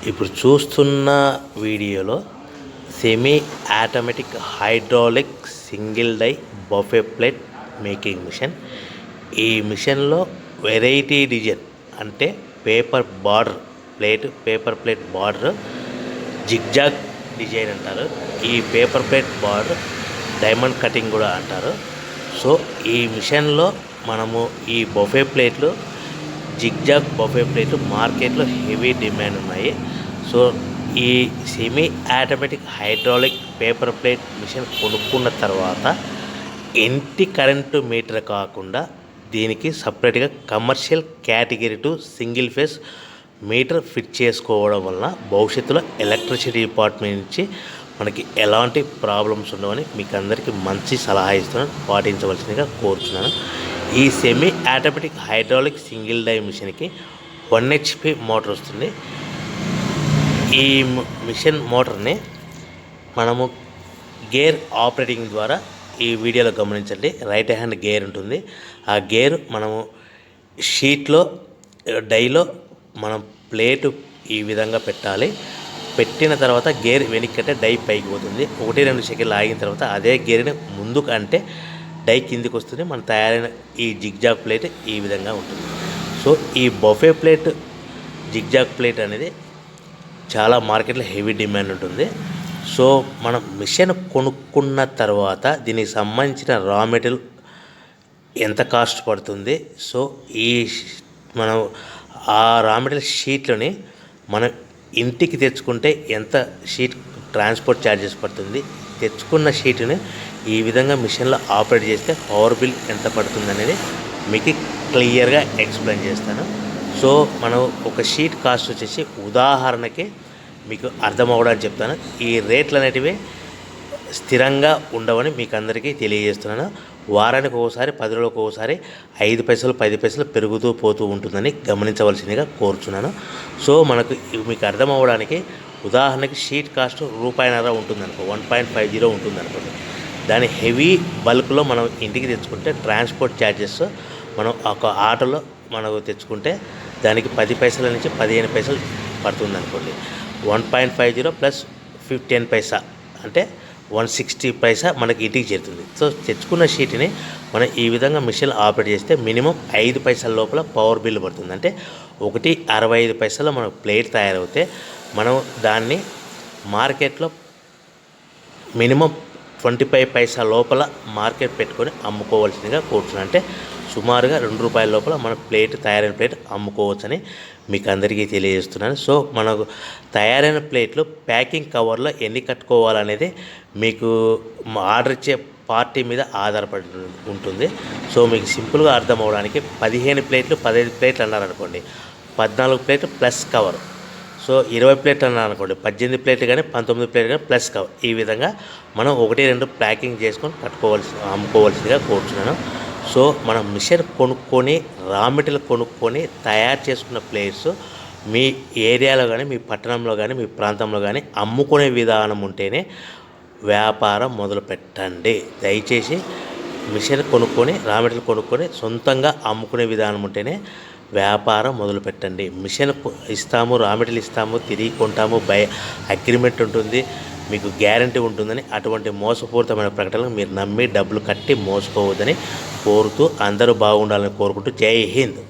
ఇప్పుడు చూస్తున్న వీడియోలో semi automatic hydraulic single die buffet plate making machine. ఈ మిషన్లో వెరైటీ డిజైన్ అంటే paper plate border zigzag design అంటారు. ఈ paper plate border diamond cutting కూడా అంటారు. సో ఈ మిషన్లో మనము ఈ బఫే ప్లేట్లు జిగ్జాగ్ బఫే ప్లేట్లు మార్కెట్లో హెవీ డిమాండ్ ఉన్నాయి. సో ఈ semi automatic hydraulic paper plate machine కొనుక్కున్న తర్వాత ఇంటి కరెంటు మీటర్ కాకుండా దీనికి సపరేట్గా commercial category to single phase meter fit చేసుకోవడం వలన భవిష్యత్తులో ఎలక్ట్రిసిటీ డిపార్ట్మెంట్ నుంచి మనకి ఎలాంటి ప్రాబ్లమ్స్ ఉండవని మీకు అందరికీ మంచి సలహా ఇస్తున్నాను, పాటించవలసిందిగా కోరుతున్నాను. ఈ semi automatic hydraulic single die మిషన్కి 1 HP మోటార్ వస్తుంది. ఈ మిషన్ మోటార్ని మనము గేర్ ఆపరేటింగ్ ద్వారా ఈ వీడియోలో గమనించండి. రైట్ హ్యాండ్ గేర్ ఉంటుంది. ఆ గేర్ మనము షీట్లో డైలో మనం ప్లేటు ఈ విధంగా పెట్టాలి. పెట్టిన తర్వాత గేర్ వెనక్కంటే డై పైకి పోతుంది. 1-2 సెకండ్లు ఆగిన తర్వాత అదే గేర్ని ముందుకు అంటే డై కిందికి వస్తుంది. మన తయారైన ఈ జిగ్జాగ్ ప్లేట్ ఈ విధంగా ఉంటుంది. సో ఈ బఫే ప్లేట్ జిగ్జాగ్ ప్లేట్ అనేది చాలా మార్కెట్లో హెవీ డిమాండ్ ఉంటుంది. సో మనం మిషన్ కొనుక్కున్న తర్వాత దీనికి సంబంధించిన రా మెటీరియల్ ఎంత కాస్ట్ పడుతుంది, సో ఈ మనం ఆ రా మెటీరియల్ షీట్లని మనం ఇంటికి తెచ్చుకుంటే ఎంత షీట్ ట్రాన్స్పోర్ట్ ఛార్జెస్ పడుతుంది, తెచ్చుకున్న షీట్ని ఈ విధంగా మిషన్లో ఆపరేట్ చేస్తే పవర్ బిల్ ఎంత పడుతుంది అనేది మీకు క్లియర్గా ఎక్స్ప్లెయిన్ చేస్తాను. సో మనం ఒక షీట్ కాస్ట్ వచ్చేసి ఉదాహరణకి మీకు అర్థం అవ్వడానికి చెప్తాను. ఈ రేట్లు అనేటివి స్థిరంగా ఉండవని మీకు అందరికీ తెలియజేస్తున్నాను. వారానికి ఒకసారి 10 రోజులకు ఒకసారి 5 పైసలు 10 పైసలు పెరుగుతూ పోతూ ఉంటుందని గమనించవలసిందిగా కోరుచున్నాను. సో మనకు మీకు అర్థం అవ్వడానికి ఉదాహరణకి షీట్ కాస్ట్ ₹1.5 ఉంటుందనుకో, 1.50 ఉంటుందనుకోండి. దాని హెవీ బల్క్లో మనం ఇంటికి తెచ్చుకుంటే ట్రాన్స్పోర్ట్ ఛార్జెస్ మనం ఒక ఆటోలో మనకు తెచ్చుకుంటే దానికి 10 పైసల నుంచి 15 పైసలు పడుతుంది అనుకోండి. 1.50 ప్లస్ 10 పైసా అంటే 160 పైసా మనకి ఇంటికి చేరుతుంది. సో తెచ్చుకున్న షీట్ని మనం ఈ విధంగా మిషన్ ఆపరేట్ చేస్తే మినిమం 5 పైసల లోపల పవర్ బిల్ పడుతుంది. అంటే 1.65 పైసలు మన ప్లేట్ తయారవుతే మనం దాన్ని మార్కెట్లో మినిమం 25 పైసా లోపల మార్కెట్ పెట్టుకొని అమ్ముకోవాల్సిందిగా కోరుతున్నాను. అంటే సుమారుగా ₹2 లోపల మన ప్లేట్ తయారైన ప్లేట్ అమ్ముకోవచ్చని మీకు అందరికీ తెలియజేస్తున్నాను. సో మనకు తయారైన ప్లేట్లు ప్యాకింగ్ కవర్లో ఎన్ని కట్టుకోవాలనేది మీకు ఆర్డర్ ఇచ్చే పార్టీ మీద ఆధారపడి ఉంటుంది. సో మీకు సింపుల్గా అర్థం అవ్వడానికి 15 ప్లేట్లు 15 ప్లేట్లు అన్నారనుకోండి, 14 ప్లేట్లు ప్లస్ కవర్. సో 20 ప్లేట్లు అన్నారనుకోండి, 18 ప్లేట్లు కానీ 19 ప్లేట్లు కానీ ప్లస్ కవర్. ఈ విధంగా మనం 1-2 ప్యాకింగ్ చేసుకొని అమ్ముకోవాల్సిందిగా కోరుతున్నాను. సో మనం మిషన్ కొనుక్కొని రా మెటీరియల్ కొనుక్కొని తయారు చేసుకున్న ప్లేట్స్ మీ ఏరియాలో కానీ మీ పట్టణంలో కానీ మీ ప్రాంతంలో కానీ అమ్ముకునే విధానం ఉంటేనే వ్యాపారం మొదలు పెట్టండి. దయచేసి మిషన్ కొనుక్కొని రా మెటీరియల్ కొనుక్కొని సొంతంగా అమ్ముకునే విధానం ఉంటేనే వ్యాపారం మొదలు పెట్టండి. మిషన్ ఇస్తాము, రా మెటీరియల్ ఇస్తాము, తిరిగి కొంటాము, అగ్రిమెంట్ ఉంటుంది, మీకు గ్యారంటీ ఉంటుందని అటువంటి మోసపూరితమైన ప్రకటనలు మీరు నమ్మి డబ్బులు కట్టి మోసపోవద్దని కోరుతూ అందరూ బాగుండాలని కోరుకుంటూ జై హింద్.